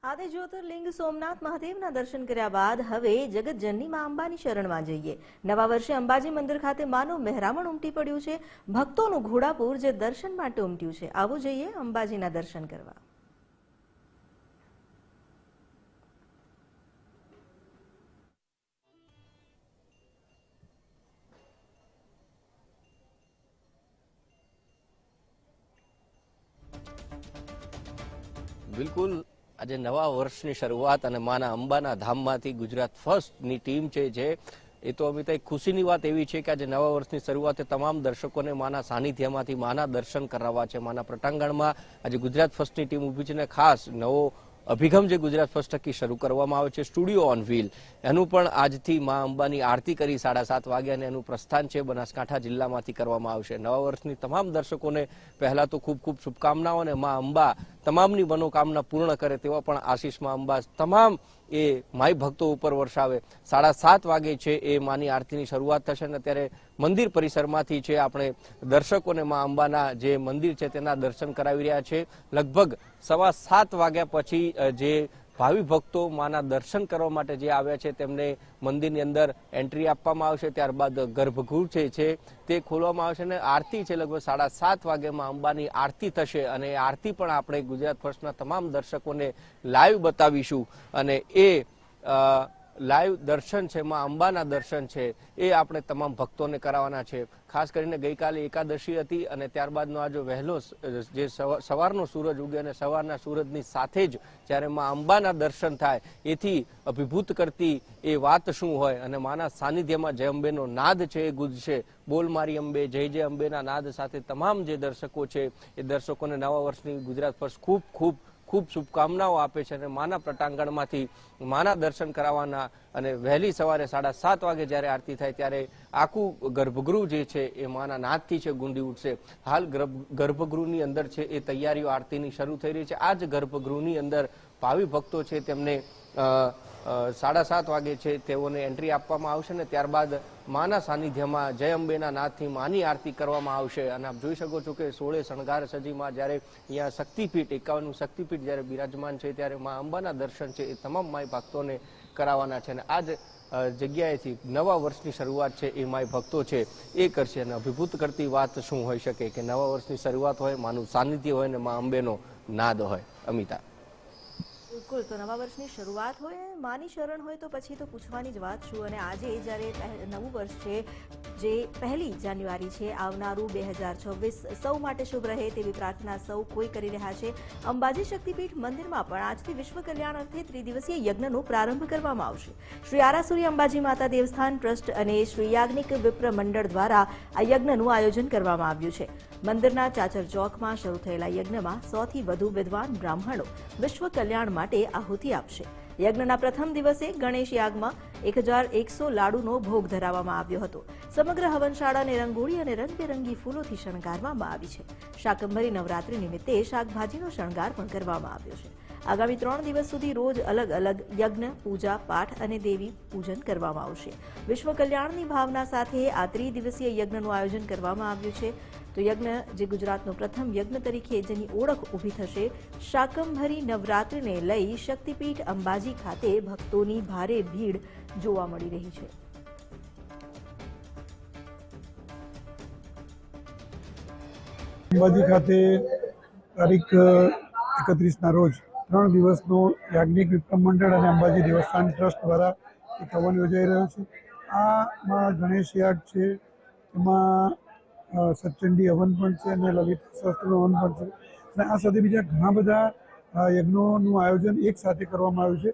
આદિ જ્યોતિર્લિંગ સોમનાથ મહાદેવના દર્શન કર્યા બાદ હવે જગતજનની માં અંબાની શરણમાં જઈએ। નવા વર્ષે અંબાજી મંદિર ખાતે માનું મહેરામણ ઉમટી પડ્યું છે। ભક્તોનું ઘોડાપુર જે દર્શન માટે ઉમટ્યું છે। આવો જઈએ અંબાજીના દર્શન કરવા। બિલકુલ આજે નવા વર્ષની શરૂઆત અને માના અંબાના ધામમાંથી ગુજરાત ફર્સ્ટની ટીમ છે એ તો અમિતા ખુશીની વાત એવી છે કે આજે નવા વર્ષની શરૂઆતે તમામ દર્શકોને માના સાનિધ્યમાંથી માના દર્શન કરાવવા છે। માના પ્રટાંગણમાં આજે ગુજરાત ફર્સ્ટની ટીમ ઊભી છે અને ખાસ નવો અભિગમ જે ગુજરાત ફર્સ્ટ થકી શરૂ કરવામાં આવે છે સ્ટુડિયો ઓન વ્હીલ, એનું પણ આજથી મા અંબાની આરતી કરી 7:30 વાગ્યા અને એનું પ્રસ્થાન છે બનાસકાંઠા જિલ્લામાંથી કરવામાં આવશે। નવા વર્ષની તમામ દર્શકોને પહેલા તો ખૂબ ખૂબ શુભકામનાઓ અને મા અંબા તમામની મનોકામના પૂર્ણ કરે તેવા પણ આશીષ મા અંબા તમામ એ માઈ ભક્તો ઉપર વરસાવે। 7:30 વાગે છે એ માની આરતીની શરૂઆત થશે અને ત્યારે મંદિર પરિસરમાંથી છે આપણે દર્શકોને મા અંબાના જે મંદિર છે તેના દર્શન કરાવી રહ્યા છે। લગભગ 7:15 વાગ્યા પછી જે ભાવિ ભક્તો માના દર્શન કરવા માટે જે આવ્યા છે તેમને મંદિરની અંદર એન્ટ્રી આપવામાં આવશે। ત્યારબાદ ગર્ભગૃહ છે તે ખોલવામાં આવશે અને આરતી છે લગભગ 7:30 વાગ્યામાં અંબાની આરતી થશે અને એ આરતી પણ આપણે ગુજરાત ફર્સ્ટના તમામ દર્શકોને લાઈવ બતાવીશું અને એ લાઈવ દર્શન છે માં અંબાના દર્શન છે એ આપણે તમામ ભક્તોને કરાવવાના છે। ખાસ કરીને ગઈકાલે એકાદશી હતી અને ત્યારબાદનો આ જો વહેલો જે સવારનો સૂરજ ઉગે અને સવારના સૂરજની સાથે જ જ્યારે માં અંબાના દર્શન થાય એથી અભિભૂત કરતી એ વાત શું હોય અને માના સાનિધ્યમાં જય અંબેનો નાદ છે એ ગુંજશે। બોલ મારી અંબે જય જય અંબેના નાદ સાથે તમામ જે દર્શકો છે એ દર્શકોને નવા વર્ષની ગુજરાત ફર્સ્ટ ખૂબ ખૂબ ખૂબ શુભકામનાઓ આપે છે અને માના પ્રટાંગણમાંથી માના દર્શન કરાવવાના અને વહેલી સવારે 7:30 વાગે જ્યારે આરતી થાય ત્યારે આખું ગર્ભગૃહ જે છે એ માના નાદથી છે ગુંજી ઉઠશે। હાલ ગર્ભગૃહની અંદર છે એ તૈયારીઓ આરતીની શરૂ થઈ રહી છે। આ જ ગર્ભગૃહની અંદર ભાવિ ભક્તો છે તેમને 7:30 વાગે છે તેઓને એન્ટ્રી આપવામાં આવશે ને ત્યારબાદ માના સાનિધ્યમાં જય અંબેના નાદથી માની આરતી કરવામાં આવશે અને આપ જોઈ શકો છો કે 16 શણગાર સજીમાં જ્યારે અહીંયા શક્તિપીઠ 51નું શક્તિપીઠ જ્યારે બિરાજમાન છે ત્યારે મા અંબાના દર્શન છે એ તમામ માઈ ભક્તોને કરાવવાના છે અને આ જ જગ્યાએથી નવા વર્ષની શરૂઆત છે એ માઈ ભક્તો છે એ કરશે અને અભિભૂત કરતી વાત શું હોઈ શકે કે નવા વર્ષની શરૂઆત હોય માનું સાનિધ્ય હોય ને મા અંબેનો નાદ હોય। અમિતા બિલકુલ, તો નવા વર્ષની શરૂઆત હોય માની શરણ હોય તો પછી તો પૂછવાની જ વાત શું। અને આજે જ્યારે નવું વર્ષ છે જે 1 જાન્યુઆરી છે આવનારું 2026 સૌ માટે શુભ રહે તેવી પ્રાર્થના સૌ કોઈ કરી રહ્યા છે। અંબાજી શક્તિપીઠ મંદિરમાં પણ આજથી વિશ્વ કલ્યાણ અર્થે ત્રિદિવસીય યજ્ઞનો પ્રારંભ કરવામાં આવશે। શ્રી આરાસુરી અંબાજી માતા દેવસ્થાન ટ્રસ્ટ અને શ્રી યાજ્ઞિક વિપ્ર મંડળ દ્વારા આ યજ્ઞનું આયોજન કરવામાં આવ્યું છે। મંદિરના ચાચર ચોકમાં શરૂ થયેલા યજ્ઞમાં 100 થી વધુ વિદ્વાન બ્રાહ્મણો વિશ્વ કલ્યાણ માટે આહુતિ આપશે। યજ્ઞના પ્રથમ દિવસે ગણેશ યાગમાં 1100 લાડુનો ભોગ ધરાવવામાં આવ્યો હતો। સમગ્ર હવનશાળાને રંગોળી અને રંગબેરંગી ફૂલોથી શણગારવામાં આવી છે। શાકંભરી નવરાત્રી નિમિત્તે શાકભાજીનો શણગાર પણ કરવામાં આવ્યો છે। આગામી 3 દિવસ સુધી રોજ અલગ અલગ યજ્ઞ, પૂજા, પાઠ અને દેવી પૂજન કરવામાં આવશે। વિશ્વ કલ્યાણની ભાવના સાથે આ ત્રિદિવસીય યજ્ઞનું આયોજન કરવામાં આવ્યું છે। તો યજ્ઞ જે ગુજરાતનો પ્રથમ યજ્ઞ તરીકે જેની ઓળખ ઊભી થશે। શાકંભરી નવરાત્રિને લઈ શક્તિપીઠ અંબાજી ખાતે ભક્તોની ભારે ભીડ જોવા મળી રહી છે। અંબાજી ખાતે તારીખ 31ના રોજ 3 દિવસનો યાજ્ઞિક વિપ્ર મંડળ અને અંબાજી દેવસ્થાન ટ્રસ્ટ દ્વારા એક હવન યોજાઈ રહ્યો છે। આમાં ગણેશ યાગ છે, એમાં સચંડી હવન પણ છે અને લલિત સહસ્ત્રનો હવન પણ છે અને આ સાથે બીજા ઘણા બધા યજ્ઞોનું આયોજન એક સાથે કરવામાં આવ્યું છે।